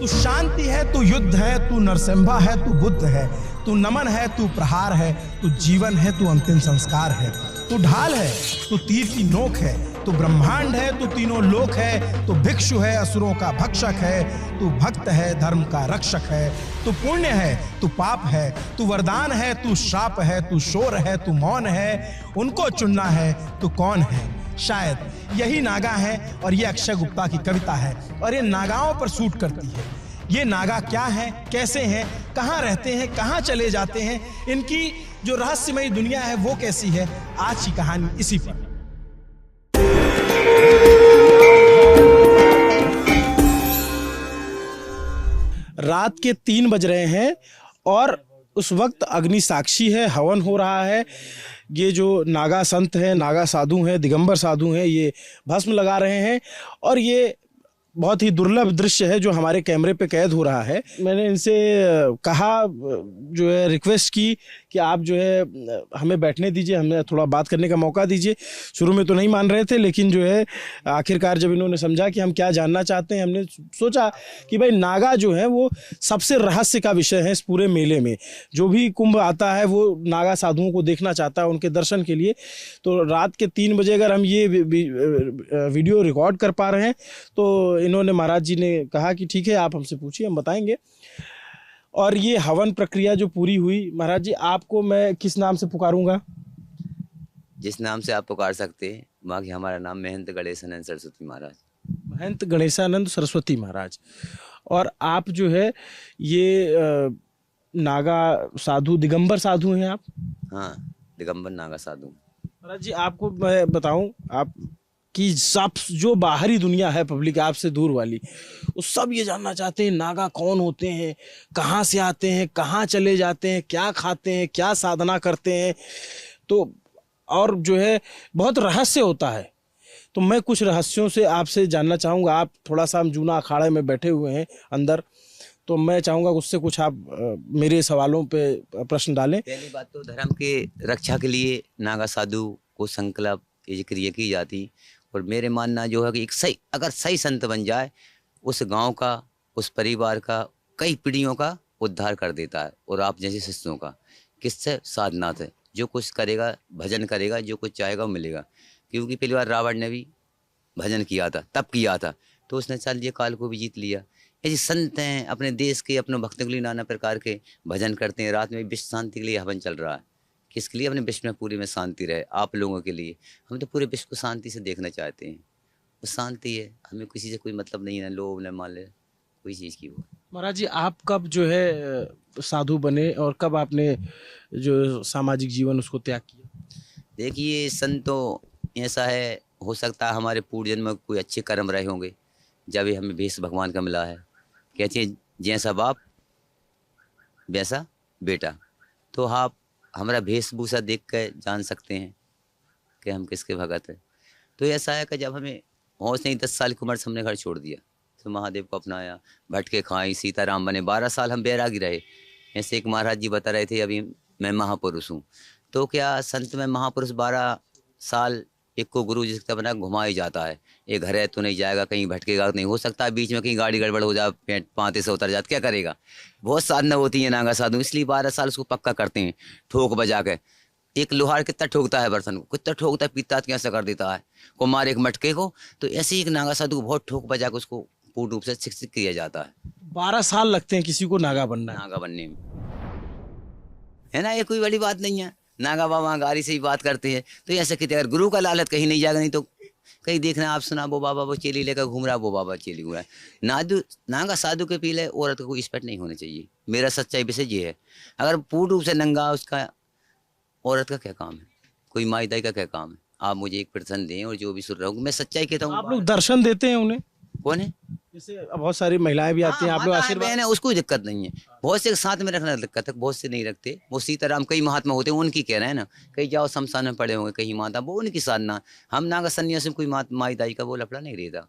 तू शांति है, तू युद्ध है, तू नरसिम्हा है, तू बुद्ध है, तू नमन है, तू प्रहार है, तू जीवन है, तू अंतिम संस्कार है, तू ढाल है, तू तीर की नोक है, तू ब्रह्मांड है, तू तीनों लोक है, तू भिक्षु है, असुरों का भक्षक है, तू भक्त है, धर्म का रक्षक है, तू पुण्य है, तू पाप है, तू वरदान है, तू श्राप है, तू शोर है, तू मौन है, उनको चुनना है, तू कौन है। शायद यही नागा है और ये अक्षय गुप्ता की कविता है और ये नागाओं पर सूट करती है। ये नागा क्या है, कैसे हैं, कहाँ रहते हैं, कहाँ चले जाते हैं, इनकी जो रहस्यमयी दुनिया है वो कैसी है, आज की कहानी इसी पर। रात के 3 बज रहे हैं और उस वक्त अग्नि साक्षी है, हवन हो रहा है। ये जो नागा संत हैं, नागा साधु हैं, दिगंबर साधु हैं, ये भस्म लगा रहे हैं और ये बहुत ही दुर्लभ दृश्य है जो हमारे कैमरे पे कैद हो रहा है। मैंने इनसे कहा, जो है रिक्वेस्ट की कि आप जो है हमें बैठने दीजिए, हमें थोड़ा बात करने का मौका दीजिए। शुरू में तो नहीं मान रहे थे, लेकिन जो है आखिरकार जब इन्होंने समझा कि हम क्या जानना चाहते हैं, हमने सोचा कि भाई नागा जो है वो सबसे रहस्य का विषय है इस पूरे मेले में। जो भी कुंभ आता है वो नागा साधुओं को देखना चाहता है, उनके दर्शन के लिए। तो रात के 3 बजे अगर हम ये वीडियो रिकॉर्ड कर पा रहे हैं तो इन्होंने, महाराज जी ने कहा कि ठीक है, आप हमसे पूछिए, हम बताएंगे। और ये हवन प्रक्रिया जो पूरी हुई, महाराज जी आपको मैं किस नाम से पुकारूंगा? जिस नाम से आप पुकार सकते हैं। बाकी हमारा नाम महंत गणेशानंद सरस्वती महाराज। महंत गणेशानंद सरस्वती महाराज। और आप जो है ये नागा साधु, दिगंबर साधु हैं आप? हाँ, दिगंबर नागा साधु। महाराज जी आपको मैं बताऊं, आप कि सब जो बाहरी दुनिया है पब्लिक आपसे दूर वाली, वो सब ये जानना चाहते हैं नागा कौन होते हैं, कहाँ से आते हैं, कहाँ चले जाते हैं, क्या खाते हैं, क्या साधना करते हैं। तो और जो है बहुत रहस्य होता है। तो मैं कुछ रहस्यों से आपसे जानना चाहूँगा। आप थोड़ा सा, हम जूना अखाड़े में बैठे हुए हैं अंदर, तो मैं चाहूँगा उससे कुछ आप मेरे सवालों पे प्रश्न डालें। पहली बात तो धर्म के रक्षा के लिए नागा साधु को संकल्प की क्रिया की जाती। और मेरे मानना जो है कि एक सही, अगर सही संत बन जाए, उस गांव का, उस परिवार का, कई पीढ़ियों का उद्धार कर देता है। और आप जैसे शिष्यों का किससे साधना से जो कुछ करेगा, भजन करेगा, जो कुछ चाहेगा वो मिलेगा। क्योंकि पहली बार रावण ने भी भजन किया था, तप किया था, तो उसने चल ये काल को भी जीत लिया। ऐसे संत हैं अपने देश के, अपने भक्तों के लिए नाना प्रकार के भजन करते हैं। रात में विश्व शांति के लिए हवन चल रहा है। किसके लिए? अपने विश्व में पूरी में शांति रहे, आप लोगों के लिए। हम तो पूरे विश्व को शांति से देखना चाहते हैं। वो शांति है, हमें किसी से कोई मतलब नहीं है, लोभ न मान ले कोई चीज़ की। वो महाराज जी आप कब जो है साधु बने और कब आपने जो सामाजिक जीवन उसको त्याग किया? देखिए, संतों ऐसा है, हो सकता है हमारे पूर्व जन्म में कोई अच्छे कर्म रहे होंगे, जब हमें भेष भगवान का मिला है। कहते हैं जैसा बाप वैसा बेटा। तो आप हमारा वेशभूषा देख कर जान सकते हैं कि हम किसके भगत हैं। तो ऐसा है कि जब हमें होश नहीं, 10 साल की उम्र से हमने घर छोड़ दिया, तो महादेव को अपनाया, भटके खाई, सीताराम बने, 12 साल हम बैरागी रहे। ऐसे एक महाराज जी बता रहे थे, अभी मैं महापुरुष हूँ। तो क्या संत में महापुरुष 12 साल एक को गुरु जिसका बना घुमा ही जाता है। एक घर है तो नहीं जाएगा, कहीं भटकेगा नहीं, हो सकता है बीच में कहीं गाड़ी गड़बड़ हो जाए, पेट पांते से उतर जाए, क्या करेगा। बहुत साधना होती है नागा साधु, इसलिए 12 साल उसको पक्का करते हैं, ठोक बजा के। एक लोहार कितना ठोकता है बर्तन को, कितना ठोकता है, पीता कैसे कर देता है, को मारे एक मटके को। तो ऐसे ही एक नागा साधु को बहुत ठोक बजा के उसको पूर्ण रूप से शिक्षित किया जाता है। 12 साल लगते हैं किसी को नागा बनना है? नागा बनने में, है ना, ये कोई बड़ी बात नहीं है। नागा बाबा गाड़ी से ही बात करते हैं। तो ऐसे कहते हैं, अगर गुरु का लालच कहीं नहीं जाएगा, नहीं तो कहीं देखना आप सुना, वो बाबा वो चेली लेकर घूम रहा है, वो बाबा चेली घूम रहा है। नागा साधु के पीले औरत को कोई स्पेट नहीं होना चाहिए। मेरा सच्चाई विषय ये है। अगर पूर्ण रूप से नंगा, उसका औरत का क्या काम है, कोई माई दाई का क्या काम है। आप मुझे एक प्रश्न दें और जो भी सुन रहा हूँ मैं सच्चाई कहता हूँ। आप लोग दर्शन देते हैं उन्हें? कौन है? जैसे बहुत सारी महिलाएं भी आती हैं, आप लोग आशीर्वाद? है, उसको दिक्कत नहीं है। बहुत से साथ में रखना दिक्कत है, बहुत से नहीं रखते। वो सीताराम कई महात्मा होते हैं, उनकी कह रहे हैं ना, कहीं जाओ शमशान में पड़े होंगे, कहीं माता, वो उनकी साधना। हम नागा सन्यासी में कोई माई दाई का वो लफड़ा नहीं रहता।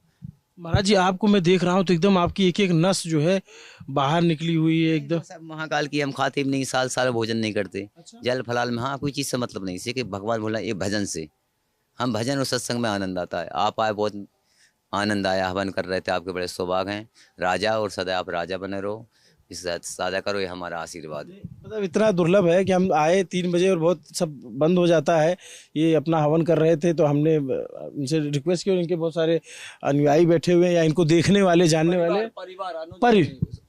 महाराज जी आपको मैं देख रहा हूँ तो एकदम आपकी एक एक नस जो है बाहर निकली हुई है एकदम। सब महाकाल की हम खाते भी नहीं, साल साल भोजन नहीं करते। अच्छा। जल फलाल में हाँ कोई चीज़ से मतलब नहीं, से कि भगवान बोला ये भजन से, हम भजन और सत्संग में आनंद आता है। आप आए बहुत आनंद आया, हवन कर रहे थे। आपके बड़े सौभाग्य हैं राजा, और सदा आप राजा बने रहो, इस सादा करो, ये हमारा आशीर्वाद है। मतलब इतना दुर्लभ है कि हम आए 3 बजे और बहुत सब बंद हो जाता है। ये अपना हवन कर रहे थे तो हमने इनसे रिक्वेस्ट की, और इनके बहुत सारे अनुयायी बैठे हुए हैं या इनको देखने वाले जानने वाले परिवार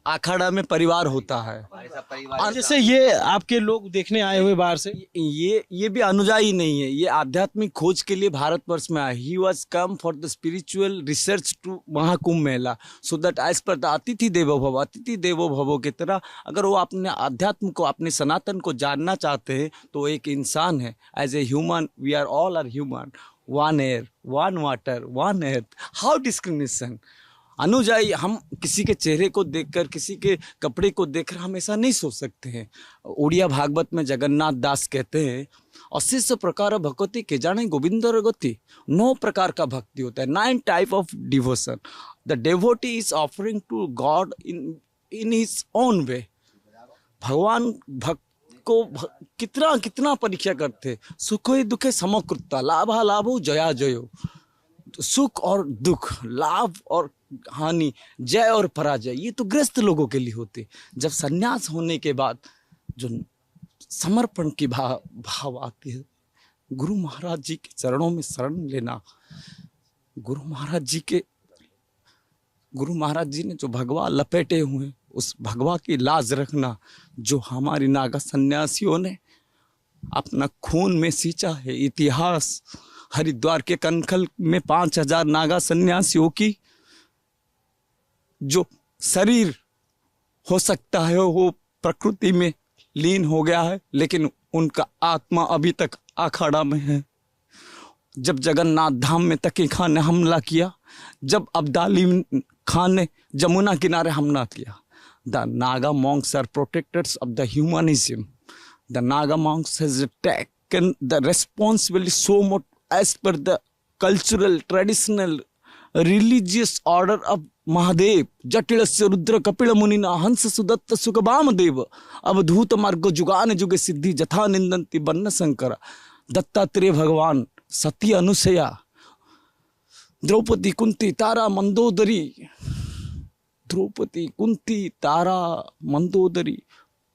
अखाड़ा में परिवार होता है। हमारे सब परिवार जैसे ये आपके लोग देखने आए हुए बाहर से, ये भी अनुयायी नहीं है, ये आध्यात्मिक खोज के लिए भारतवर्ष में आया। He was come for the spiritual research to Mahakumbh mela, so that as per the atithi devo भव, अतिथि देवो भवो की तरह अगर वो अपने अध्यात्म को, अपने सनातन को जानना चाहते हैं तो एक इंसान है। As a human we are all are human, one air, one water, one earth, how discrimination. अनुजाई हम किसी के चेहरे को देखकर, किसी के कपड़े को देखकर हम ऐसा नहीं सोच सकते हैं। उड़िया भागवत में जगन्नाथ दास कहते हैं, 80 प्रकार भक्ति के जाने गोविंदर गति। 9 प्रकार का भक्ति होता है, 9 type of devotion. The devotee is offering to God in his own way. भगवान भक्त को कितना कितना परीक्षा करते, सुखे दुखे समकृता, लाभा लाभो जया जयो। सुख और दुख, लाभ और हानि, जय और पराजय, ये तो ग्रस्त लोगों के लिए होते। जब संन्यास होने के बाद जो समर्पण की भाव आती है, गुरु महाराज जी के चरणों में शरण लेना, गुरु महाराज जी ने जो भगवा लपेटे हुए, उस भगवा की लाज रखना, जो हमारी नागा सन्यासियों ने अपना खून में सींचा है। इतिहास, हरिद्वार के कनखल में 5000 नागा सन्यासियों की जो शरीर हो सकता है वो प्रकृति में लीन हो गया है, लेकिन उनका आत्मा अभी तक अखाड़ा में है। जब जगन्नाथ धाम में तकी खान ने हमला किया, जब अब्दाली खान ने जमुना किनारे हमला किया, the Naga monks are protectors of the humanism. The Naga monks has taken the responsibility so much as per the cultural, traditional, religious order of Mahadev. जटिलस्य रुद्र कपिल मुनिना हंस सुदत्त सुखबाम देव, अवधूत मार्ग जुगान जुगे सिद्धि जथा निंदंती बन्न शंकर। दत्तात्रेय भगवान, सती अनुसया, द्रौपदी कुंती तारा मंदोदरी, द्रौपदी कुंती तारा मंदोदरी,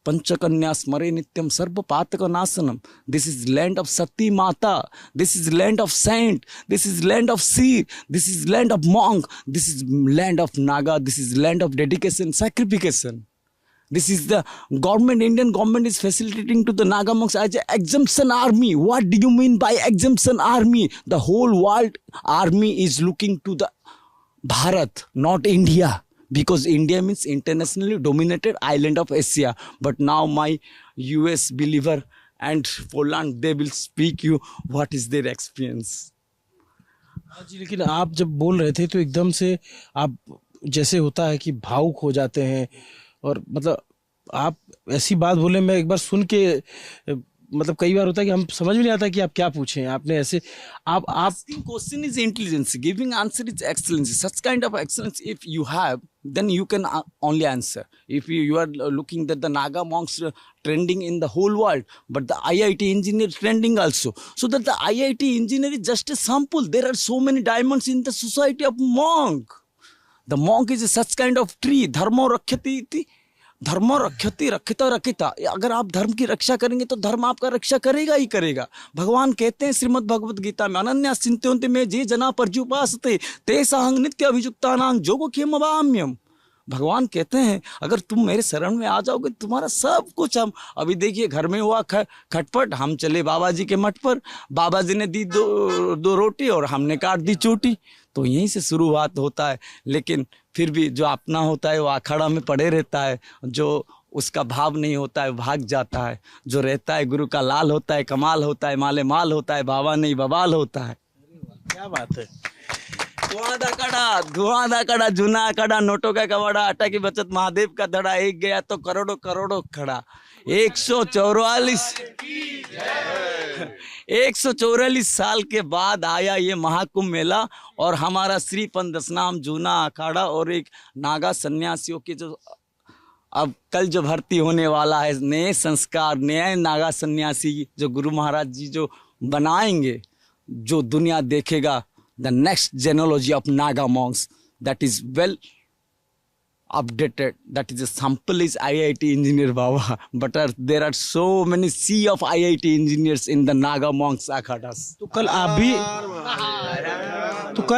पंचकन्या स्मरे नित्यम सर्व पातक नाशनम। This is land of Sati Mata, this is land of saint, this is land of seer, this is land of monk, this is land of Naga, this is land of dedication, sacrification. This is the government, Indian government is facilitating to the Naga monks as an exemption army. What do you mean by exemption army? The whole world army is looking to the Bharat, not India. Because India means internationally dominated island of Asia. But now my US believer and Poland, they will speak you what is their experience. जी, लेकिन आप जब बोल रहे थे तो एकदम से आप, जैसे होता है कि भावुक हो जाते हैं, और मतलब आप ऐसी बात बोले, मैं एक बार सुन के, मतलब कई बार होता है कि हम समझ में नहीं आता कि आप क्या पूछें। आपने ऐसे आप Asking question is intelligence, giving answer is excellence. Such kind of excellence if you have, then you can only answer. If you are looking that the Naga monks trending in the whole world, but the IIT engineer trending also, so that the IIT engineer is just a sample. There are so many diamonds in the society of monk. The monk is such kind of tree. धर्मो रक्षति इति, धर्मो रक्षति रक्षिता रक्षिता। अगर आप धर्म की रक्षा करेंगे तो धर्म आपका रक्षा करेगा ही करेगा। भगवान कहते हैं श्रीमद् भगवद गीता में, अनन्या चिंत्योन्ति में जे जना पर्युपासते तेषां नित्य अभियुक्तानां योगक्षेमवाम्यहम्। भगवान कहते हैं अगर तुम मेरे शरण में आ जाओगे तुम्हारा सब कुछ हम। अभी देखिए घर में हुआ खटपट, हम चले बाबा जी के मठ पर, बाबा जी ने दी दो रोटी और हमने काट दी चोटी। तो यहीं से शुरुआत होता है। लेकिन फिर भी जो अपना होता है वो अखाड़ा में पड़े रहता है, जो उसका भाव नहीं होता है भाग जाता है, जो रहता है गुरु का लाल होता है, कमाल होता है, माले माल होता है, बाबा नहीं बवाल होता है। क्या बात है। धुआं दा कड़ा जूना कड़ा, नोटों का कवाड़ा, आटा की बचत महादेव का धड़ा, एक गया तो करोड़ों करोड़ों खड़ा। 144 साल के बाद आया ये महाकुंभ मेला, और हमारा श्रीपंथ दशनाम जूना अखाड़ा और एक नागा सन्यासियों के जो अब कल जो भर्ती होने वाला है, नए संस्कार, नए नागा सन्यासी जो गुरु महाराज जी जो बनाएंगे, जो दुनिया देखेगा, the next genealogy of Naga monks that is well updated. That is a sample is IIT engineer Baba, but there are so many sea of IIT engineers in the Naga monks akhadas. तो कल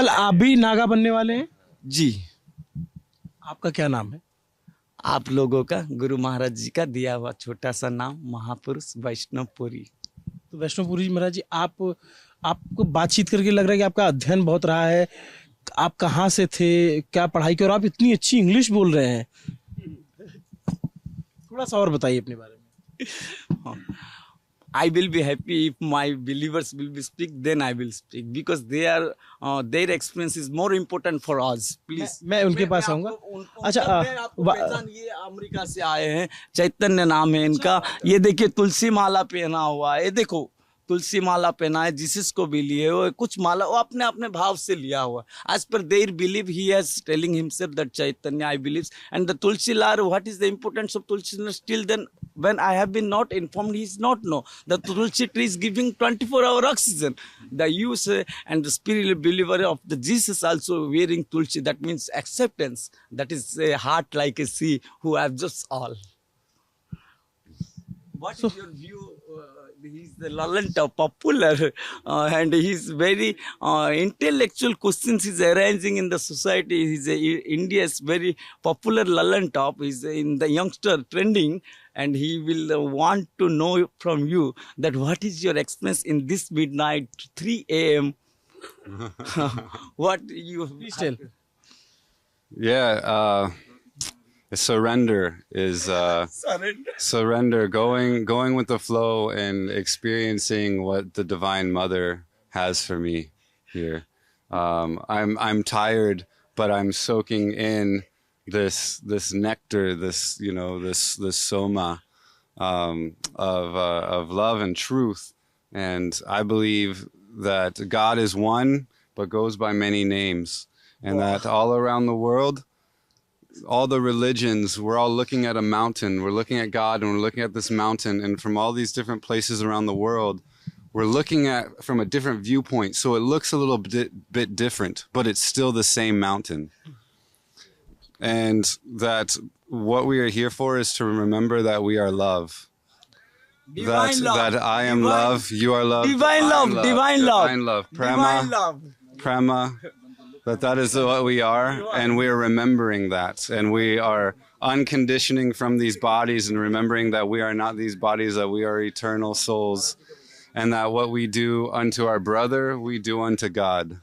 आप भी नागा बनने वाले हैं। जी, आपका क्या नाम है? आप लोगों का गुरु महाराज जी का दिया हुआ छोटा सा नाम महापुरुष वैष्णवपुरी। तो वैष्णवपुरी महाराज जी, आपको बातचीत करके लग रहा है कि आपका अध्ययन बहुत रहा है। आप कहाँ से थे, क्या पढ़ाई की, और आप इतनी अच्छी इंग्लिश बोल रहे हैं। थोड़ा सा और बताइए अपने बारे में। I will be happy if my believers will be speak, then I will speak because their experience is more important for us. Please. मैं उनके पास आऊंगा। अच्छा, ये अमेरिका से आए हैं, चैतन्य नाम है इनका। ये देखिए तुलसी माला पहना हुआ है, ये देखो तुलसी माला पहना है, जीसस को भी लिए हुए कुछ माला वो अपने अपने भाव से लिया हुआ। As per their belief, he is telling himself that Chaitanya I believes, and the Tulsi Lar. What is the importance of Tulsi Lar? Still then, when I have been not informed, he is not know. The Tulsi tree is giving 24-hour oxygen. The use and the spiritual believer of the Jesus also wearing Tulsi. That means acceptance. That is a heart like a sea who have just all. What is your view? He's the Lalanta popular and he's very intellectual questions he's arranging in the society. He's India's very popular Lalanta. He's in the youngster trending, and he will want to know from you that what is your experience in this midnight 3 a.m. What you Please tell. Yeah, surrender is surrender, going with the flow and experiencing what the Divine Mother has for me here. I'm tired, but I'm soaking in this nectar, this this soma of love and truth. And I believe that God is one, but goes by many names, and that all around the world, all the religions, we're all looking at a mountain. We're looking at God, and we're looking at this mountain, and from all these different places around the world, we're looking at from a different viewpoint. So it looks a little bit different, but it's still the same mountain. And that what we are here for is to remember that we are love. Divine love. That I am love, you are love. Divine love, divine love. Divine love. Divine love. Prema. That is what we are, and we are remembering that, and we are unconditioning from these bodies and remembering that we are not these bodies, that we are eternal souls, and that what we do unto our brother, we do unto God,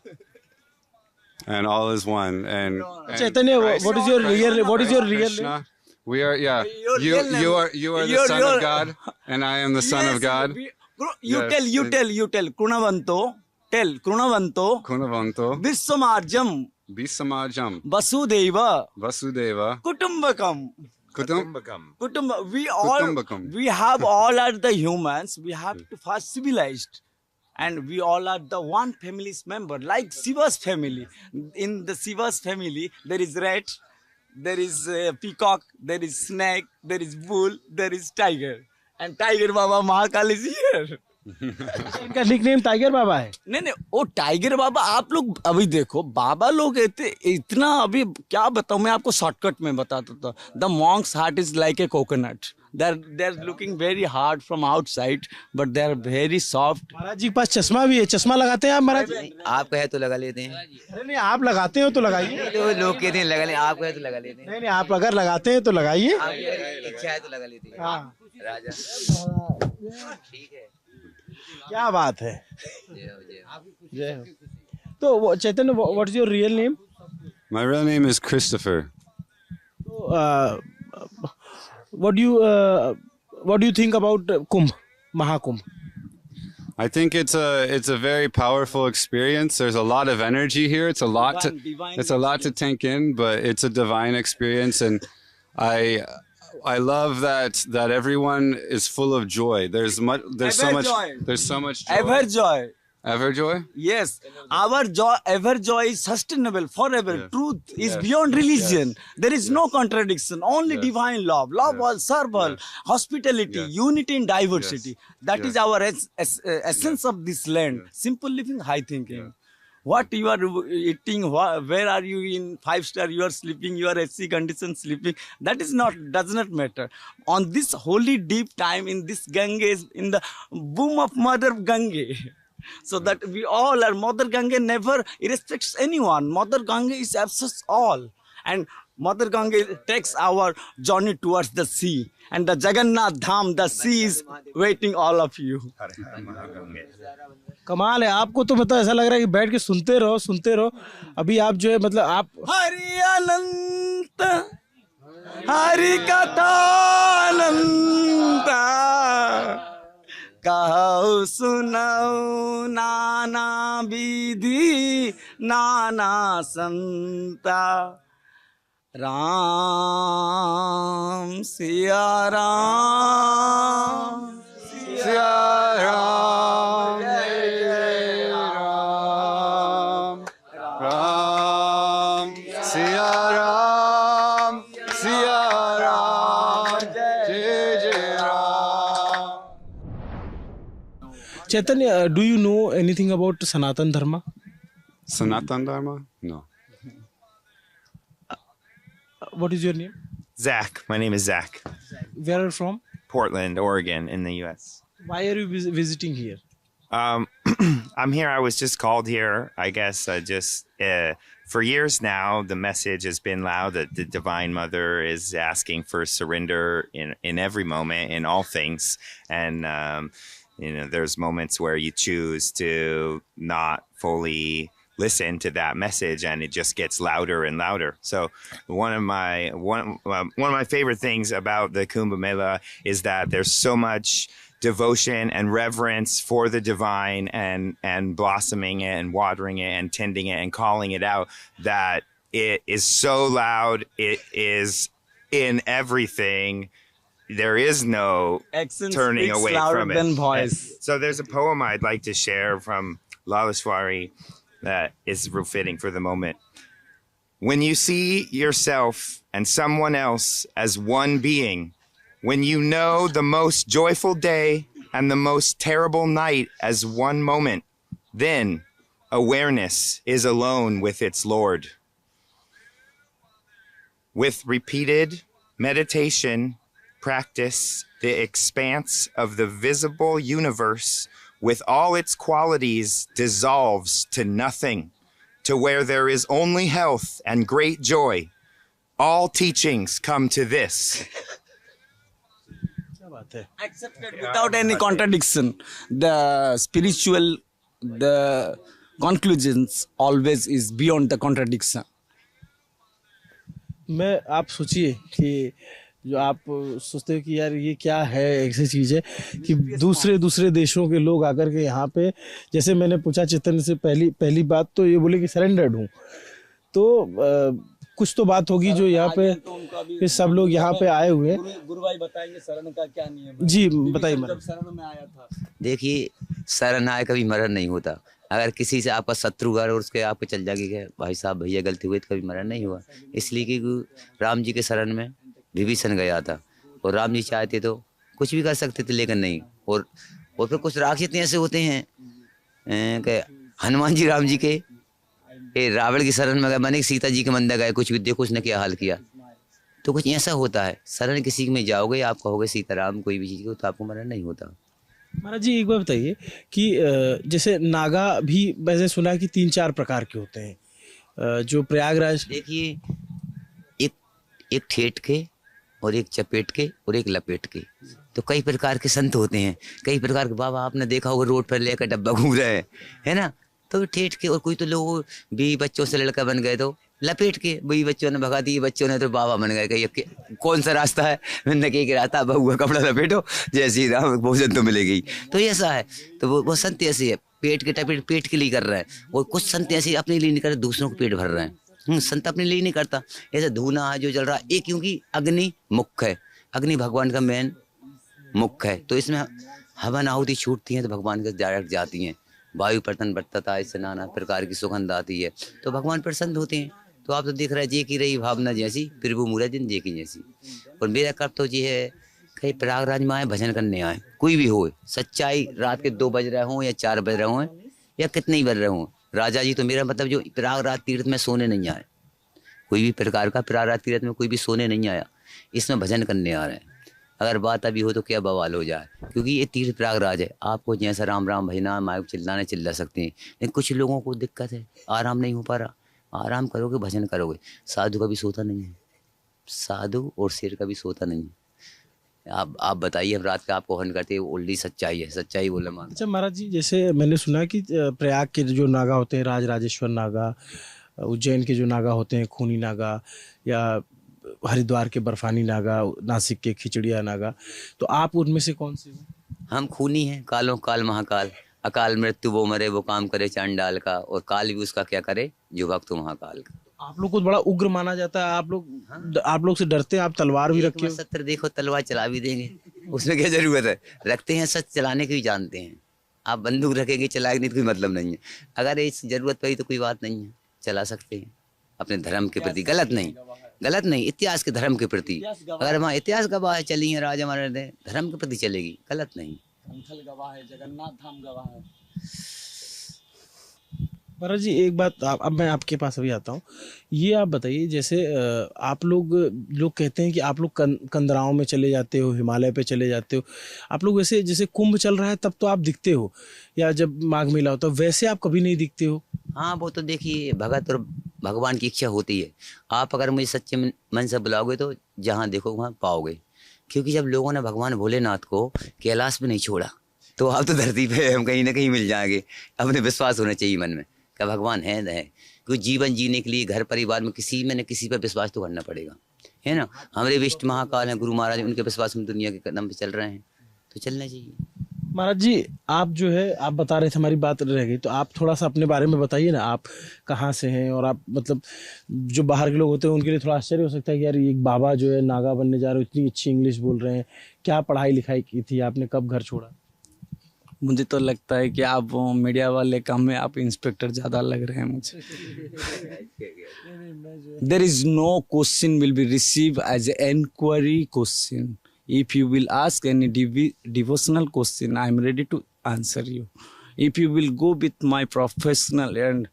and all is one. And Chaitanya, what is your real name? We are, yeah. You are the You're- son of God, and I am the son of God. You Yes. tell. Kunavanto, tell. Kunavanto, Kunavanto, Vissamarjam, Bisamajam, Vasudeva, Vasudeva, Kutumbakam. Kutumbakam. We Kutumbakam. have all are the humans. We have to first civilized, and we all are the one family's member, like Shiva's family. In the Shiva's family, there is rat, there is peacock, there is snake, there is bull, there is tiger, and Tiger Baba Mahakal is here. इनका nickname tiger बाबा है। नहीं वो tiger बाबा, आप लोग अभी देखो बाबा लोग इतना, अभी क्या बताऊं मैं आपको, शॉर्टकट में बताता था। The Monks heart is like a coconut, they are looking very hard from outside, but they are very soft. महाराज जी के पास चश्मा भी है, चश्मा लगाते हैं आप महाराज जी? आप कहे तो लगा लेते हैं। अरे नहीं, आप लगाते हो तो लगाइए। तो लोग कहते हैं लगा ले, आप कहे तो लगा लेते हैं। नहीं, आप अगर लगाते हैं तो लगाइए। आपकी अगर इच्छा है तो लगा लेते हैं। हाँ, राजा ठीक है। क्या बात है। जय हो, जय हो। जय हो। तो Chaitanya, what is your real name? My real name is Christopher. What do you think about Kumbh, Mahakumbh? I think it's a very powerful experience. There's a lot of energy here. It's a lot to take in, but it's a divine experience, and I love that everyone is full of joy. There's so much joy. Ever joy. Ever joy? Yes, our joy, ever joy is sustainable forever. Yes. Truth is Yes. beyond religion. Yes. There is no contradiction. Only Yes. divine love, love Yes. all, serve all, Yes. hospitality, Yes. unity in diversity. Yes. That is Yes. our essence of this land. Yes. Simple living, high thinking. Yes. what you are eating, where are you in 5-star, you are sleeping, you are AC condition sleeping. That does not matter. On this holy deep time in this Ganges, in the womb of Mother Gange, so that we all are, Mother Gange never irrespects anyone. Mother Gange is absence all. And Mother Gange takes our journey towards the sea. And the Jagannath Dham, the sea is waiting all of you. कमाल है। आपको तो मतलब ऐसा लग रहा है कि बैठ के सुनते रहो। अभी आप जो है मतलब आप हरि अनंत, हरि कथा अनंत, कहो सुनाओ नाना विधि नाना संता, राम सिया राम सिया राम, जय जय Ram, Ram, Siya Ram, Siya Ram, Jai Jai Ram. Chaitanya, do you know anything about Sanatan Dharma? Sanatan Dharma? No. What is your name? Zach. My name is Zach. Where are you from? Portland, Oregon, in the U.S. Why are you visiting here? I'm here. I was just called here. I guess for years now, the message has been loud that the Divine Mother is asking for surrender in every moment, in all things. And, there's moments where you choose to not fully listen to that message, and it just gets louder and louder. So one of my favorite things about the Kumbh Mela is that there's so much devotion and reverence for the divine, and blossoming it and watering it and tending it and calling it out, that it is so loud. It is in everything. There is no Action turning speaks away louder from it. than voice. So there's a poem I'd like to share from Laleshwari that is real fitting for the moment. When you see yourself and someone else as one being, when you know the most joyful day and the most terrible night as one moment, then awareness is alone with its Lord. With repeated meditation, practice, the expanse of the visible universe with all its qualities dissolves to nothing, to where there is only health and great joy. All teachings come to this. Accepted without any contradiction. The spiritual, the conclusions always is beyond the contradiction. मैं आप सोचिए कि जो आप सोचते हो कि यार ये क्या है, ऐसी चीज़ है कि दूसरे देशों के लोग आकर के यहाँ पे, जैसे मैंने पूछा चेतन से पहली बात तो ये बोले कि सरेंडर्ड हूँ, तो कुछ तो बात होगी जो यहाँ पे फिर सब लोग यहाँ पे आए हुए हैं। गुरु भाई बताएंगे शरण का क्या नियम है। जी बताइए। जब शरण में आया था, देखिए, शरण आए कभी मरण नहीं होता। अगर किसी से आपका शत्रु घर और उसके आपको चल जाएगी कि भाई साहब भैया गलती हुई, तो कभी मरण नहीं हुआ। इसलिए कि राम जी के शरण में विभीषण गया था, और राम जी चाहते तो कुछ भी कर सकते थे, लेकिन नहीं। और फिर कुछ राक्षस ऐसे होते हैं कि हनुमान जी राम जी के रावण की शरण में गए, माने सीता जी के मंदिर गए, कुछ भी देखो उसने क्या हाल किया। तो कुछ ऐसा होता है, शरण किसी में जाओगे, आप कहोगे सीताराम कोई भी चीज़ को, तो आपको मरण नहीं होता। महाराज जी एक बार बताइए कि जैसे नागा भी मैंने सुना कि 3-4 प्रकार के होते हैं जो प्रयागराज। देखिए, एक ठेठ के और एक चपेट के और एक लपेट के, तो कई प्रकार के संत होते हैं, कई प्रकार के बाबा आपने देखा होगा रोड पर लेकर डब्बा घूम रहे हैं, है ना। तो ठेठ के, और कोई तो लोग 20 बच्चों से लड़का बन गए तो लपेट के, 20 बच्चों ने भगा दिए, बच्चों ने तो बाबा बन गए। कि कौन सा रास्ता है, मैंने कहीं रास्ता बहुआ कपड़ा लपेटो जय श्री राम, भोजन तो मिलेगी। तो ऐसा है, तो वो संत ऐसे है, पेट के टपेट पेट के लिए कर रहे हैं, और कुछ संत ऐसे अपने लिए नहीं कर रहे, दूसरों को पेट भर रहे हैं। संत अपने लिए नहीं करता। ऐसा धूना है जो जल रहा है, ये क्योंकि अग्नि मुख्य है, अग्नि भगवान का मेन मुख्य है, तो इसमें हवन आहुति छूटती हैं तो भगवान के डायरेक्ट जाती हैं। वायु पर्तन बरतता, इससे नाना प्रकार की सुगंध आती है, तो भगवान प्रसन्न होते हैं। तो आप तो देख रहे हैं जे की रही भावना जैसी, प्रभु मूरा दिन जे की जैसी। और मेरा कर्तव्य तो ये है, कहीं प्रयागराज में आए, भजन करने आए, कोई भी हो, सच्चाई, रात के 2 बज रहे हों या 4 बज रहे हों या कितने ही बज रहे हों, राजा जी तो मेरा मतलब जो प्रयागराज तीर्थ में सोने नहीं आए, कोई भी प्रकार का प्रयागराज तीर्थ में कोई भी सोने नहीं आया, इसमें भजन करने आ रहे हैं। अगर बात अभी हो तो क्या बवाल हो जाए, क्योंकि ये तीर्थ प्रयागराज है। आपको जैसा राम राम भजना माइक चिल्लाने चिल्ला सकते हैं, लेकिन कुछ लोगों को दिक्कत है, आराम नहीं हो पा रहा। आराम करोगे, भजन करोगे। साधु कभी सोता नहीं है, साधु और शेर कभी सोता नहीं है। आप बताइए, हम रात का आपको हवन करते हैं, ओल्डी सच्चाई है, सच्चाई बोले मान। अच्छा महाराज जी, जैसे मैंने सुना कि प्रयाग के जो नागा होते हैं, राजराजेश्वर नागा, उज्जैन के जो नागा होते हैं खूनी नागा, या हरिद्वार के बर्फानी नागा, नासिक के खिचड़िया नागा, तो आप उनमें से कौन से हो? हम खूनी हैं, कालों काल महाकाल, अकाल मृत्यु वो मरे वो काम करे चांडाल का, और काल भी उसका क्या करे जो भक्त महाकाल का। आप लोग को बड़ा उग्र माना जाता है, आप लोग से डरते हैं, आप तलवार भी रखे हो। सत्र देखो, तलवार चला भी देंगे, उसमें क्या जरूरत है, रखते हैं, सच चलाने की भी जानते हैं। आप बंदूक रखेंगे, चलाएंगे नहीं तो कोई मतलब नहीं है। अगर इस जरूरत पड़ी तो कोई बात नहीं है, चला सकते हैं अपने धर्म के प्रति। गलत नहीं, इतिहास के धर्म के प्रति। अगर वहाँ इतिहास गवाह है, चली है राजा महाराज ने, धर्म के प्रति चलेगी, गलत नहीं। गवाह है, जगन्नाथ धाम गवाह है। महाराज जी एक बात, अब मैं आपके पास अभी आता हूँ। ये आप बताइए, जैसे आप लोग कहते हैं कि आप लोग कंदराओं में चले जाते हो, हिमालय पे चले जाते हो। आप लोग वैसे जैसे कुंभ चल रहा है तब तो आप दिखते हो, या जब माघ मेला होता है, वैसे आप कभी नहीं दिखते हो। हाँ, वो तो देखिए, भगत और भगवान की इच्छा होती है। आप अगर मुझे सच्चे मन से बुलाओगे तो जहाँ देखो वहाँ पाओगे, क्योंकि जब लोगों ने भगवान भोलेनाथ को कैलाश में नहीं छोड़ा तो आप तो धरती पे हम कहीं ना कहीं मिल जाएंगे। अपने विश्वास होना चाहिए मन में कि भगवान है। क्योंकि जीवन जीने के लिए घर परिवार में किसी में न किसी पर विश्वास तो करना पड़ेगा, है ना। हमारे विष्ट महाकाल हैं, गुरु महाराज, उनके विश्वास में दुनिया के कदम पे चल रहे हैं, तो चलना चाहिए। महाराज जी आप जो है, आप बता रहे थे, हमारी बात रह गई, तो आप थोड़ा सा अपने बारे में बताइए ना। आप कहाँ से हैं, और आप मतलब जो बाहर के लोग होते हैं उनके लिए थोड़ा आश्चर्य हो सकता है कि यार एक बाबा जो है नागा बनने जा रहे हो, इतनी अच्छी इंग्लिश बोल रहे हैं, क्या पढ़ाई लिखाई की थी आपने, कब घर छोड़ा? मुझे तो लगता है कि आप मीडिया वाले काम में आप इंस्पेक्टर ज़्यादा लग रहे हैं मुझे। There is no question will be receive as a enquiry question. If you will ask any devotional question, I am ready to answer you. If you will go with my professional and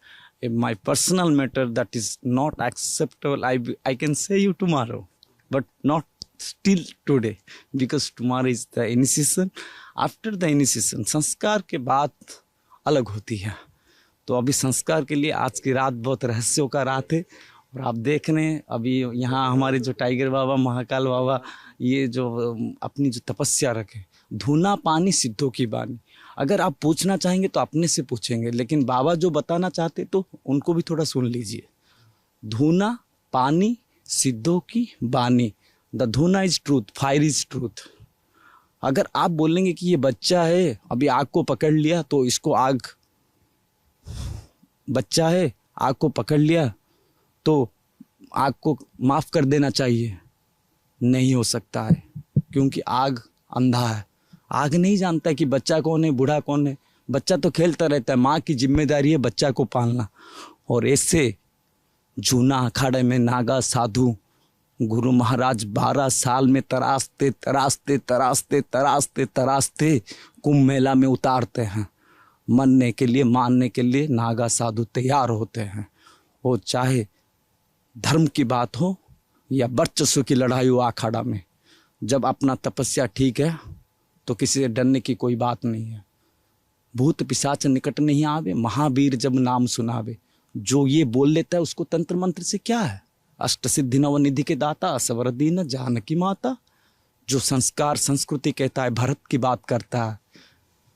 my personal matter that is not acceptable, I can say you tomorrow, but not still today, because tomorrow is the initiation. After the initiation, संस्कार के बात अलग होती है। तो अभी संस्कार के लिए आज की रात बहुत रहस्यों का रात है। और आप देख रहे हैं अभी यहाँ हमारे जो टाइगर बाबा, महाकाल बाबा, ये जो अपनी जो तपस्या रखे, धूना पानी सिद्धों की बानी। अगर आप पूछना चाहेंगे तो अपने से पूछेंगे, लेकिन बाबा जो बताना चाहते तो उनको भी थोड़ा सुन लीजिए। धूना पानी सिद्धों की बानी, the dhuna is truth, fire is truth. अगर आप बोलेंगे कि ये बच्चा है, अभी आग को पकड़ लिया तो इसको आग, बच्चा है आग को पकड़ लिया तो आग को माफ कर देना चाहिए, नहीं हो सकता है, क्योंकि आग अंधा है। आग नहीं जानता कि बच्चा कौन है, बूढ़ा कौन है। बच्चा तो खेलता रहता है, माँ की जिम्मेदारी है बच्चा को पालना। और ऐसे जूना अखाड़े में नागा साधु गुरु महाराज 12 साल में तराशते तराशते तराशते तराशते तराशते कुंभ मेला में उतारते हैं। मरने के लिए, मानने के लिए नागा साधु तैयार होते हैं। वो चाहे धर्म की बात हो या वर्चस्व की लड़ाई हो, अखाड़ा में जब अपना तपस्या ठीक है तो किसी से डरने की कोई बात नहीं है। भूत पिशाच निकट नहीं आवे, महावीर जब नाम सुनावे। जो ये बोल लेता है उसको तंत्र मंत्र से क्या है। अष्ट सिद्धि नवनिधि के दाता, असवर दीन जानकी माता। जो संस्कार संस्कृति कहता है, भारत की बात करता है,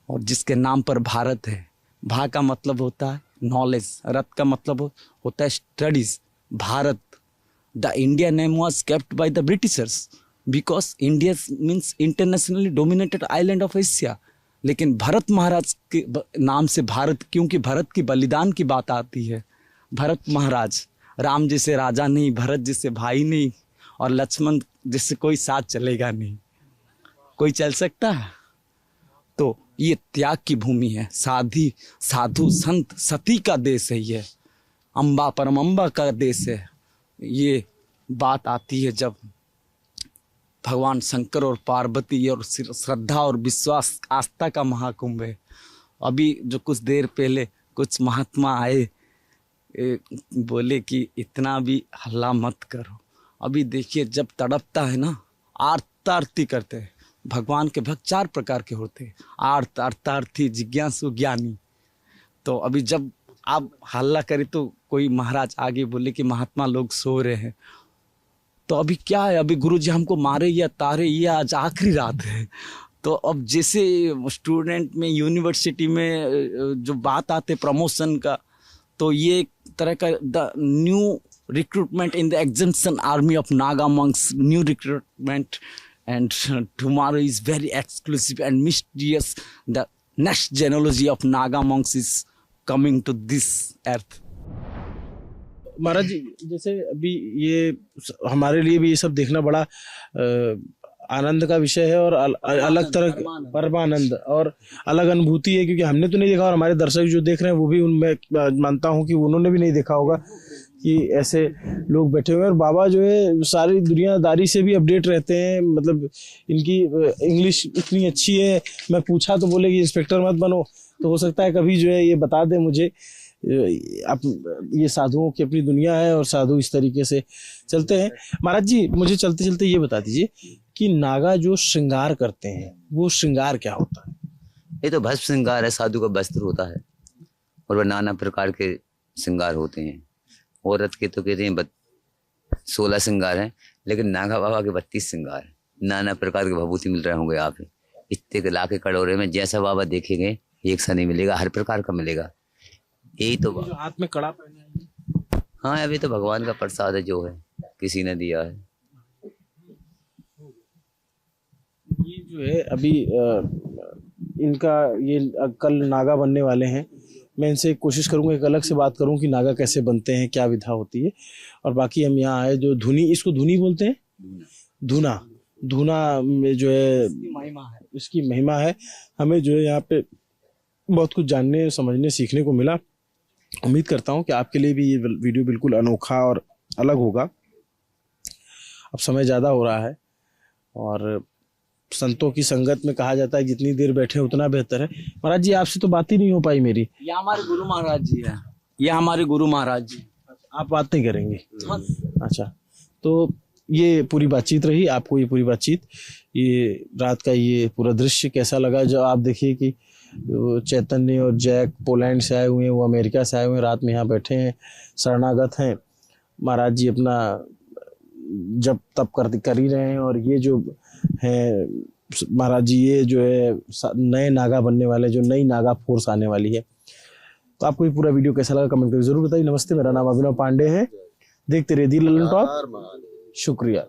और जिसके नाम पर भारत है। भा का मतलब होता है नॉलेज, रत का मतलब होता है studies. Bharat, the India name was kept by the Britishers because India means internationally dominated island of Asia. लेकिन भरत महाराज के नाम से भारत, क्योंकि भरत की बलिदान की बात आती है। भरत महाराज, राम जैसे राजा नहीं, भरत जैसे भाई नहीं, और लक्ष्मण जिससे कोई साथ चलेगा नहीं। कोई चल सकता है? तो ये त्याग की भूमि है। साधु संत सती का देश है ये। अम्बा परम अम्बा का देश है। ये बात आती है जब भगवान शंकर और पार्वती और श्रद्धा और विश्वास आस्था का महाकुंभ है। अभी जो कुछ देर पहले कुछ महात्मा आए, बोले कि इतना भी हल्ला मत करो। अभी देखिए जब तड़पता है ना, आरती करते हैं। भगवान के भक्त 4 प्रकार के होते हैं, अर्थार्थी, जिज्ञासु, ज्ञानी। तो अभी जब आप हल्ला करें तो कोई महाराज आगे बोले कि महात्मा लोग सो रहे हैं, तो अभी क्या है, अभी गुरुजी हमको मारे या तारे, ये आज आखिरी रात है। तो अब जैसे स्टूडेंट में यूनिवर्सिटी में जो बात आते प्रमोशन का, तो ये एक तरह का the new recruitment in the exemption army of Naga monks, new recruitment, and tomorrow is very exclusive and mysterious. The next genealogy of Naga monks is coming to this earth. महाराज जी, जैसे अभी ये हमारे लिए भी ये सब देखना बड़ा आनंद का विषय है, और अलग तरह परमानंद और अलग अनुभूति है, क्योंकि हमने तो नहीं देखा और हमारे दर्शक जो देख रहे हैं वो भी, उनमें मानता हूँ कि उन्होंने भी नहीं देखा होगा कि ऐसे लोग बैठे हुए हैं। और बाबा जो है सारी दुनियादारी से भी अपडेट रहते हैं, मतलब इनकी इंग्लिश इतनी अच्छी है, मैं पूछा तो बोले कि इंस्पेक्टर मत बनो, तो हो सकता है कभी जो है ये बता दे मुझे। ये साधुओं की अपनी दुनिया है और साधु इस तरीके से चलते हैं। महाराज जी, मुझे चलते चलते ये बता दीजिए कि नागा जो श्रृंगार करते हैं वो श्रृंगार क्या होता है? ये तो भस्म श्रृंगार है, साधु का वस्त्र होता है, और वह नाना प्रकार के श्रृंगार होते हैं। औरत के तो कहते हैं 16 श्रृंगार हैं, लेकिन नागा बाबा के 32 श्रृंगार हैं। नाना प्रकार के भभूति मिल रहे होंगे आप, इतने के लाके कटोरे में, जैसा बाबा देखेंगे एक सा नहीं मिलेगा, हर प्रकार का मिलेगा। यही तो जो हाथ में कड़ा पहना है, हाँ, अभी तो भगवान का प्रसाद है, जो है किसी ने दिया है। ये जो है अभी इनका ये कल नागा बनने वाले हैं। मैं इनसे कोशिश करूंगा एक अलग से बात करूं कि नागा कैसे बनते हैं, क्या विधा होती है। और बाकी हम यहाँ आए जो धुनी, इसको धुनी बोलते हैं, धुना में जो है इसकी महिमा है। हमें जो है यहाँ पे बहुत कुछ जानने, समझने, सीखने को मिला। उम्मीद करता हूँ कि आपके लिए भी ये वीडियो बिल्कुल अनोखा और अलग होगा। अब समय ज़्यादा हो रहा है और संतों की संगत में कहा जाता है जितनी देर बैठे उतना बेहतर है। महाराज जी, आपसे तो बात ही नहीं हो पाई मेरी। ये हमारे गुरु महाराज जी है, ये हमारे गुरु महाराज जी। आप बात नहीं करेंगे? अच्छा, तो ये पूरी बातचीत रही। आपको ये पूरी बातचीत, ये रात का ये पूरा दृश्य कैसा लगा? जब आप देखिए कि चैतन्य और जैक पोलैंड से आए हुए हैं, वो अमेरिका से आए हुए हैं, रात में यहाँ बैठे हैं, शरणागत हैं। महाराज जी अपना जब तप कर ही रहे हैं। और ये जो है महाराज जी, ये जो है नए नागा बनने वाले, जो नई नागा फोर्स आने वाली है। तो आपको ये पूरा वीडियो कैसा लगा कमेंट करके जरूर बताइए। नमस्ते, मेरा नाम अभिनव पांडे है। देखते रहिए दी ललन टॉप। शुक्रिया।